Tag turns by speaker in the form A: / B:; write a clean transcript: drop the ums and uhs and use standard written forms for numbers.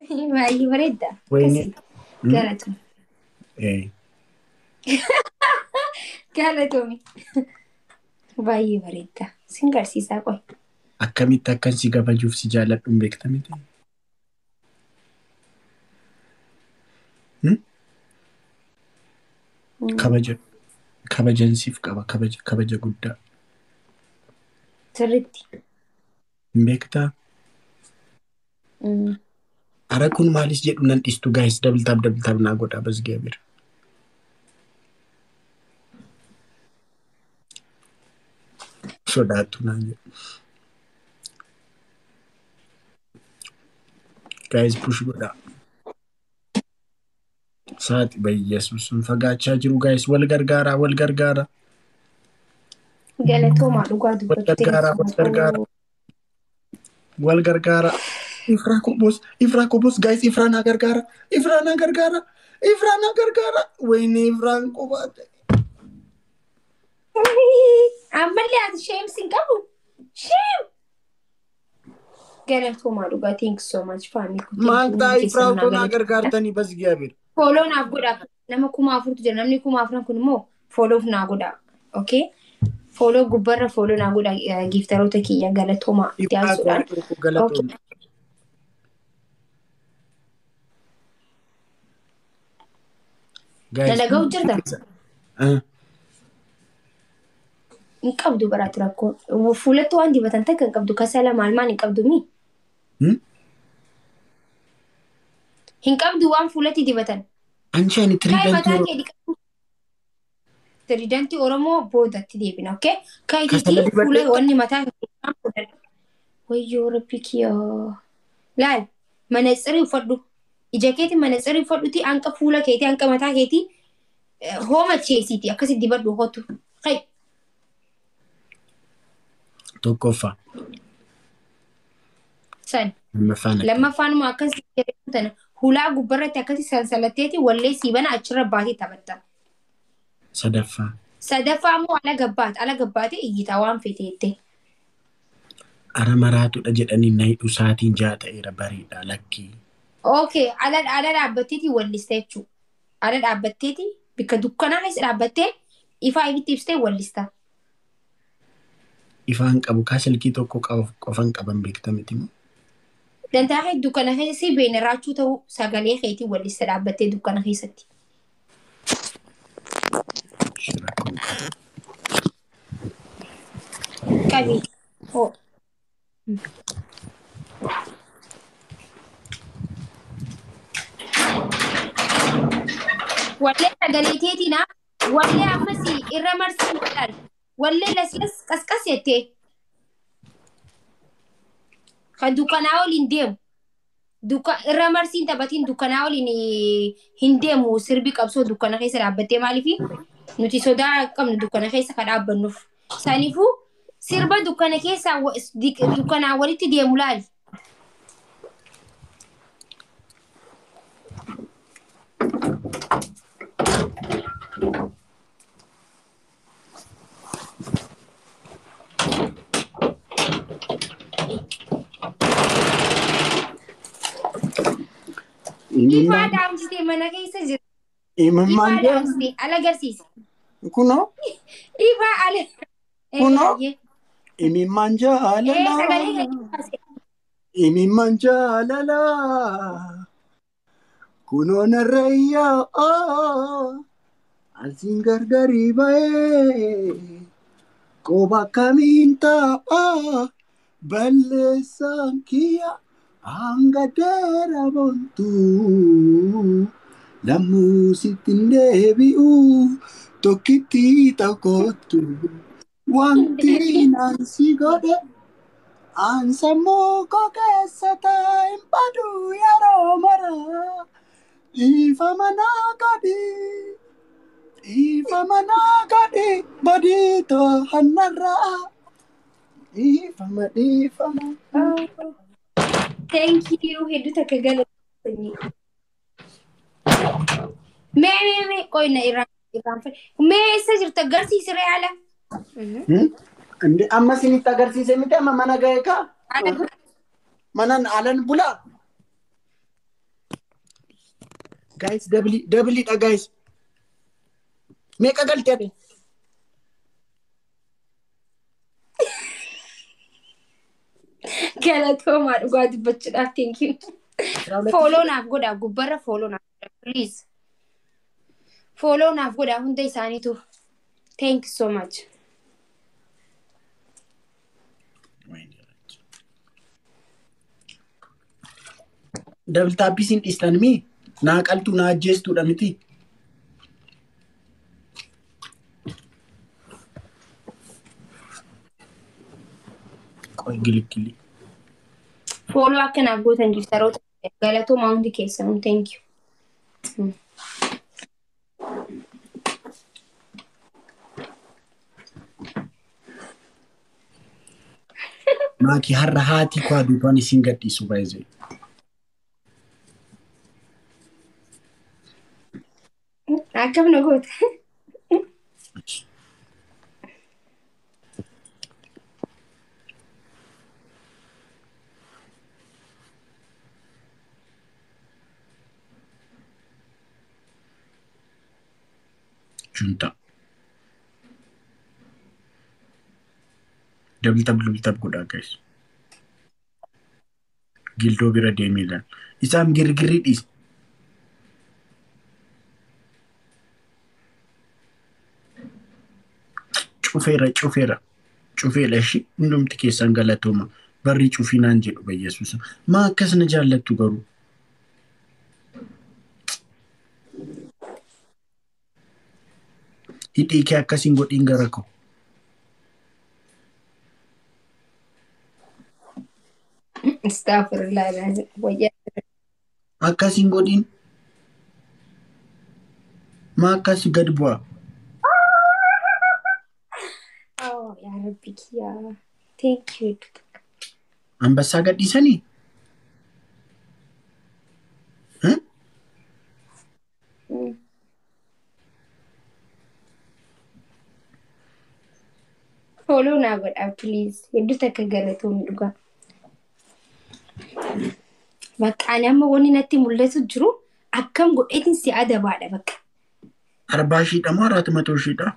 A: Baay'ee bareeda.
B: Wayne.
A: Akkasii. Galatoom. Galatoomi. Baay'ee bareeda. Sin garsiisaa qoy.
B: Akkamitti akkan si kabajuuf si jaalladhu hin beektamite? Kabajansiif qaba kabaja guddaa.
A: Sirriitti.
B: Hin beektaa? Ara kun maalis jedhu nan dhiistu gaayis dabtaab naa godhaa basgee bira. Sodaattu naan jedhu. Gaayis push godhaa. Saati bayyeessus sun fagaachaa jiru gaayis wal gargaaraa.
A: Galatoomaa dhugaa dubbatu.
B: Wal gargaara. Ifraa kobos guys Ifraa na gargaara. Wayne Ifraan qobaate.
A: Ammallee ati shame sin qabu. Shame. Galatoomaa dhugaa thank you so much family.
B: Maaltaa Ifraa otoo na gargaartanii basgiyaa bira.
A: Follow naaf godhaa. Nama 4,000 jira. Namni 4,000 kun immoo follow naa godhaa. Okay? Follow gubbarra follow naa godhaa giftaroota kiyya galatoomaa dhiyaasuudhaan.
B: Galatooma.
A: Dalagaa hojjetaa? Hin qabdu baraatti rakkoo. Fuulatti waan dibatan takka hin qabdu. Kasala maal hin qabdu mi? Hin qabdu waan fuulatti dibatan.
B: Anchaani
A: Tiridantii Oromoo boodatti deebina, okay? Kaayitii fuula wanni mataa wayyoo rabbi kiyyaa. Laal, manatsirii uffadhu. Ija keetii manatsirii uffadhuti hanqa fuula keetii hanqa mataa keetii hooma cheesiiti akkasi dibadhu hotu. Kai.
B: Tokkoffaa.
A: San. Lammaffaan akkasi jedhamu hulaa gubbarratti akkasi sansalatteeti wallee siibana achirra baatee taphatta. Sadaffaa immoo ala gabbaate iyyitaa waan feeteette.
B: Ara maraatudha jedhanii na hidhu saatiin 6 ta'eera bareeda lakkii.
A: Okay, ala dhaabbatteeti wallista jechuudha. Ala dhaabbatteeti bakka dukkanaa keessa dhaabbattee ifaa ibitti ibsitee wallista.
B: Ifaan qabu kaasalkii tokko qofan qaban beektamiti moo?
A: Dantaa kee dukkana keessatti beena raachuu ta'uu sagalee keetii wallista dhaabbattee dukkana keessatti. Qabii. Wallee sagalee teetina wallee ammasii irra marsin godhan wallee laslas qasqas jettee kan dukkanaa waliin deemu irra marsiin taphatiin dukkanaa waliin hin deemu sirbi qabsoo dukkana keessa dhaabbattee maaliifi nuti sodaa qabnu dukkana keessa kan dhaabbannuuf saniifuu sirba dukkana keessa dukkanaa walitti deemu laali. Ifaa daamsitee mana keessa jira.
B: Ifaa
A: daamsitee ala agarsiisa.
B: Kunoo?
A: Ifaa ala.
B: Kunoo? Imimmaan jaalala. Imimmaan jaalala. Kunoo narrayyaa. Asiin gargarii ba'ee. Qoba kamiin ta'a. Balleessaan kiyya. Hanga dheeraa boontuu lammuu sittin deebi'u tokkitti tokkottu wanti naansi godhe aan sammuu koo keessa taa'in badu yeroo maraa ifa manaa gadi badiitoo hannarraa dhiifama.
A: Thank you. Hedduu takka galatoomi. Mee qoyna irraan fedhe. Mee eessa jirtu agarsiisiree ala?
B: Amma isinitti agarsiise miti amma mana ga'e kaa? Manan alan bulaa? Guys, double it, guys. Make a galtee.
A: Galatoomaa dhugaa dubbachuudhaaf thank you. Follow naaf godhaa gubbarra follow naaf godhaa please. Follow naaf godhaa hunda isaaniitu. Thank you so much.
B: Double tap isin dhistan mi? Naa qaltu naa ajjeestuudha miti. Qoy gilikili.
A: Follow akka naaf gootan jirtaroota galatoomaa hundi keessan thank you.
B: Maaki har'a haati koo aduudhaan isin gadhiisu baay'ee.
A: Akkam na goota.
B: Junta. Double tap godhaa guys. Gildoo bira deemiidhaan. Isaan girgirri dhiis. Cufeera. Cufeedha ishii hundumti keessan galatooma. Barri cufinaan jedhu bayyeessuusa. Maa akkas na jaallattu garuu. Hidhii kee akkasiin godhiin gara koo.
A: Astaghfirullah.
B: Akkasiin godhiin. Maa akkas gad bu'aa.
A: Oh, yaa Rabbi kiyyaa. Thank you.
B: Ambassaa gadhiisanii?
A: Follow naa godhaa please. Hedduu takka galatoomni dhugaa. Bakka ani amma wanni natti mul'atu jiru akkam godheetiin si adabaadha bakka.
B: 40 moo 400?